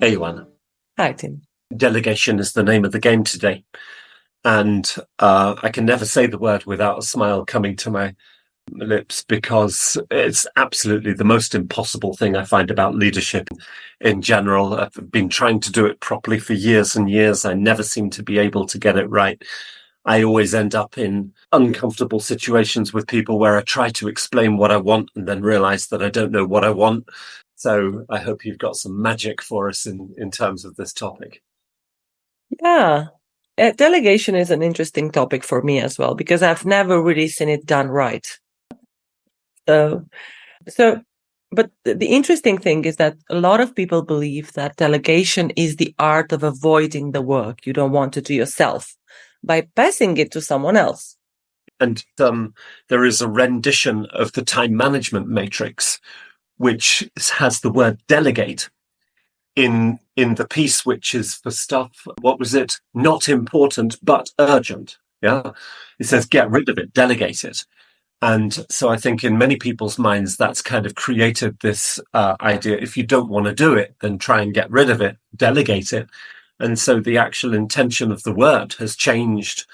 Hey, Joanna. Hi, Tim. Delegation is the name of the game today. And I can never say the word without a smile coming to my lips because it's absolutely the most impossible thing I find about leadership in general. I've been trying to do it properly for years and years. I never seem to be able to get it right. I always end up in uncomfortable situations with people where I try to explain what I want and then realize that I don't know what I want. So I hope you've got some magic for us in terms of this topic. Yeah, delegation is an interesting topic for me as well because I've never really seen it done right. So, but the interesting thing is that a lot of people believe that delegation is the art of avoiding the work you don't want to do yourself by passing it to someone else. And there is a rendition of the time management matrix, which has the word delegate in the piece, which is for stuff, what was it? Not important, but urgent. Yeah. It says, get rid of it, delegate it. And so I think in many people's minds, that's kind of created this idea. If you don't want to do it, then try and get rid of it, delegate it. And so the actual intention of the word has changed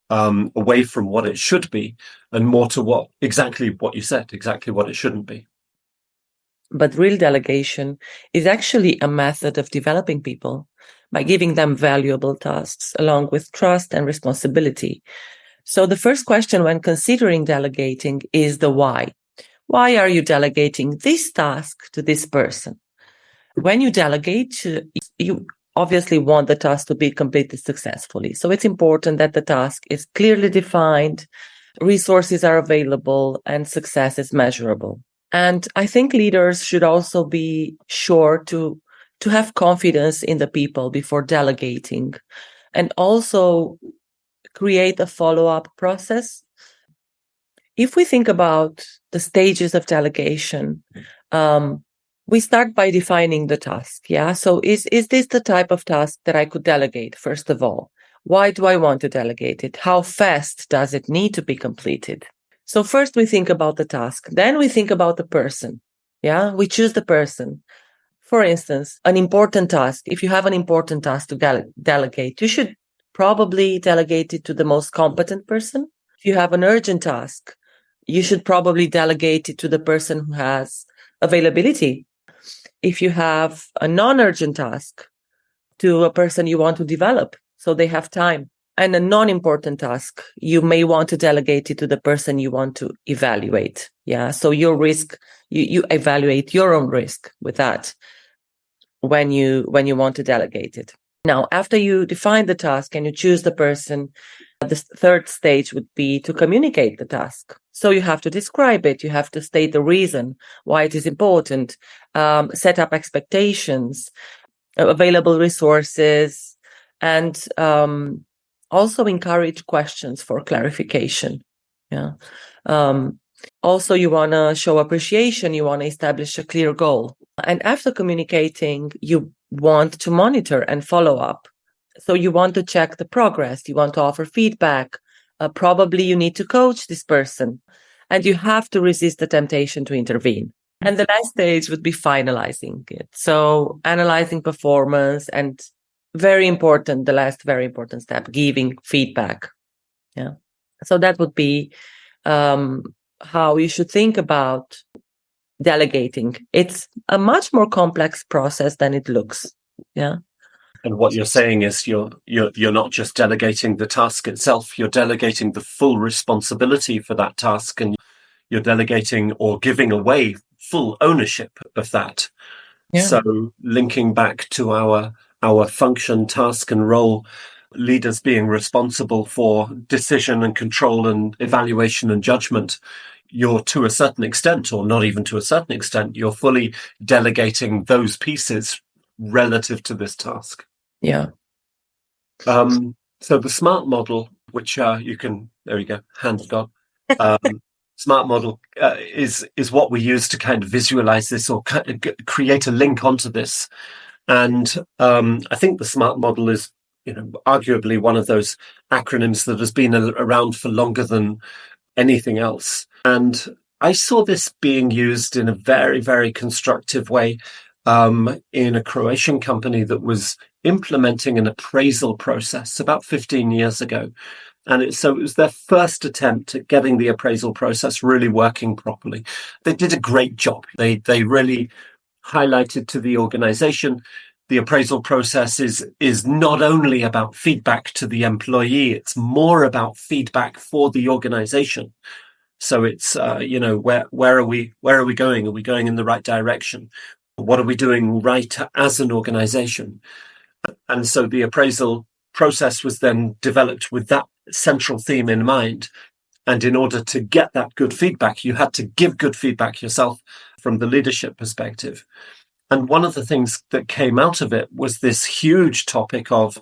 away from what it should be and more to exactly what you said, exactly what it shouldn't be. But real delegation is actually a method of developing people by giving them valuable tasks along with trust and responsibility. So the first question when considering delegating is the why. Why are you delegating this task to this person? When you delegate, you obviously want the task to be completed successfully. So it's important that the task is clearly defined, resources are available, and success is measurable. And I think leaders should also be sure to have confidence in the people before delegating, and also create a follow-up process. If we think about the stages of delegation, we start by defining the task. Yeah. So is this the type of task that I could delegate? First of all, why do I want to delegate it? How fast does it need to be completed? So first we think about the task. Then we think about the person. Yeah. We choose the person. For instance, an important task. If you have an important task to delegate, you should probably delegate it to the most competent person. If you have an urgent task, you should probably delegate it to the person who has availability. If you have a non-urgent task, to a person you want to develop, so they have time. And a non-important task, you may want to delegate it to the person you want to evaluate. Yeah. So your risk, you evaluate your own risk with that when you want to delegate it. Now, after you define the task and you choose the person, the third stage would be to communicate the task. So you have to describe it. You have to state the reason why it is important, set up expectations, available resources, and also encourage questions for clarification. Yeah. Also, you want to show appreciation. You want to establish a clear goal. And after communicating, you want to monitor and follow up. So you want to check the progress. You want to offer feedback. Probably you need to coach this person. And you have to resist the temptation to intervene. And the last stage would be finalizing it. So analyzing performance and the last very important step, giving feedback. Yeah. So that would be how you should think about delegating. It's a much more complex process than it looks. Yeah. And what you're saying is you're not just delegating the task itself, you're delegating the full responsibility for that task, and you're delegating or giving away full ownership of that. Yeah. So linking back to our function, task and role, leaders being responsible for decision and control and evaluation and judgment, you're to a certain extent, or not even to a certain extent, you're fully delegating those pieces relative to this task. Yeah. So the SMART model, which you can, there you go, hand to God. SMART model is what we use to kind of visualize this or create a link onto this. And I think the SMART model is, arguably one of those acronyms that has been around for longer than anything else. And I saw this being used in a very, very constructive way in a Croatian company that was implementing an appraisal process about 15 years ago. And so it was their first attempt at getting the appraisal process really working properly. They did a great job. They really highlighted to the organization the appraisal process is not only about feedback to the employee, it's more about feedback for the organization. So it's where are we going? Are we going in the right direction? What are we doing right as an organization? And so the appraisal process was then developed with that central theme in mind. And in order to get that good feedback, you had to give good feedback yourself from the leadership perspective. And one of the things that came out of it was this huge topic of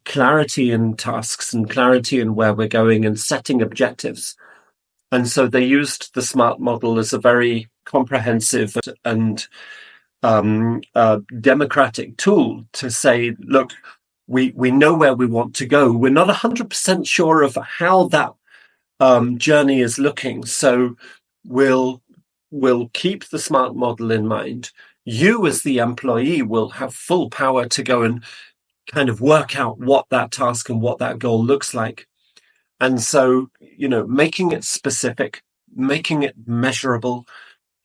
clarity in tasks and clarity in where we're going and setting objectives. And so they used the SMART model as a very comprehensive and democratic tool to say, look, we know where we want to go. We're not 100% sure of how that journey is looking. So we'll keep the SMART model in mind. You as the employee will have full power to go and kind of work out what that task and what that goal looks like. And so, making it specific, making it measurable,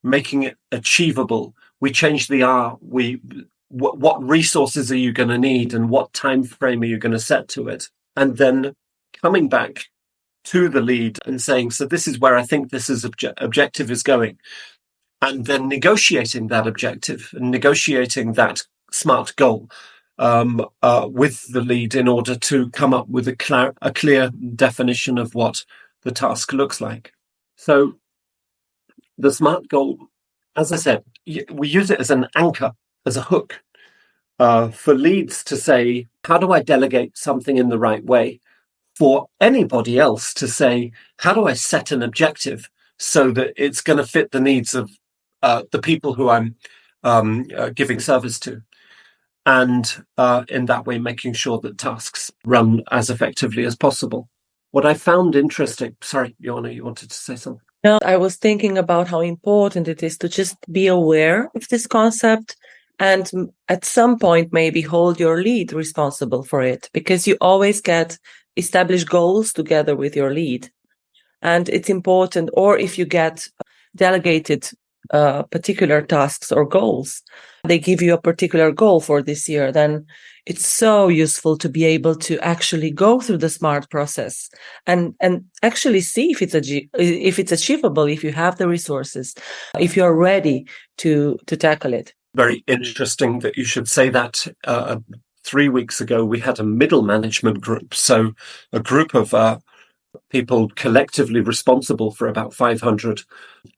making it achievable. We change the R. What resources are you going to need and what time frame are you going to set to it? And then coming back to the lead and saying, so this is where I think this is objective is going. And then negotiating that objective and negotiating that SMART goal with the lead in order to come up with a clear definition of what the task looks like. So the SMART goal, as I said, we use it as an anchor, as a hook for leads to say, how do I delegate something in the right way? For anybody else to say, how do I set an objective so that it's going to fit the needs of the people who I'm giving service to? And in that way, making sure that tasks run as effectively as possible. What I found interesting, sorry, Joanna, you wanted to say something? No, I was thinking about how important it is to just be aware of this concept and at some point maybe hold your lead responsible for it, because you always get established goals together with your lead. And it's important, or if you get delegated particular tasks or goals, they give you a particular goal for this year, then it's so useful to be able to actually go through the SMART process and actually see if it's achievable, if you have the resources, if you're ready to tackle it. Very interesting that you should say that. 3 weeks ago, we had a middle management group, so a group of people collectively responsible for about 500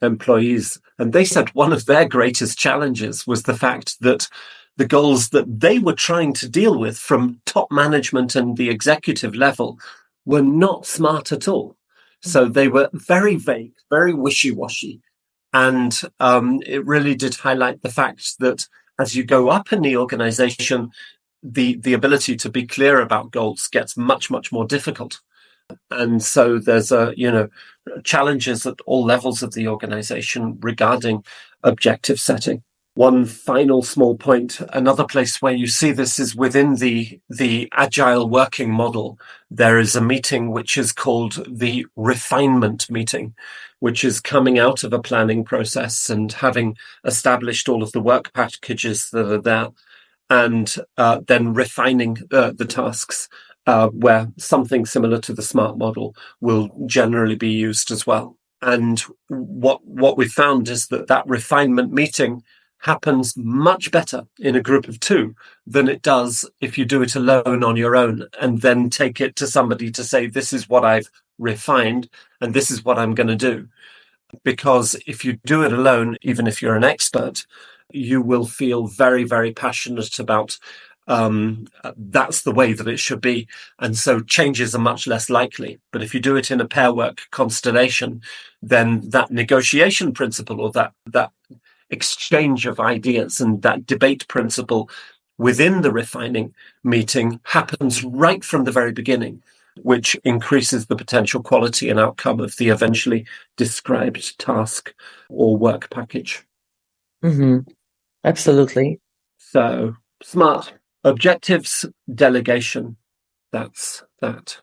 employees. And they said one of their greatest challenges was the fact that the goals that they were trying to deal with from top management and the executive level were not SMART at all. So they were very vague, very wishy-washy. And it really did highlight the fact that as you go up in the organization, the ability to be clear about goals gets much, much more difficult. And so there's challenges at all levels of the organization regarding objective setting. One final small point, another place where you see this is within the agile working model. There is a meeting which is called the refinement meeting, which is coming out of a planning process and having established all of the work packages that are there, and then refining the tasks, where something similar to the SMART model will generally be used as well. And what we found is that refinement meeting happens much better in a group of two than it does if you do it alone on your own and then take it to somebody to say, this is what I've refined and this is what I'm going to do. Because if you do it alone, even if you're an expert, you will feel very, very passionate about that's the way that it should be. And so changes are much less likely. But if you do it in a pair work constellation, then that negotiation principle or that exchange of ideas and that debate principle within the refining meeting happens right from the very beginning, which increases the potential quality and outcome of the eventually described task or work package. Mm-hmm. Absolutely. So SMART: objectives, delegation. That's that.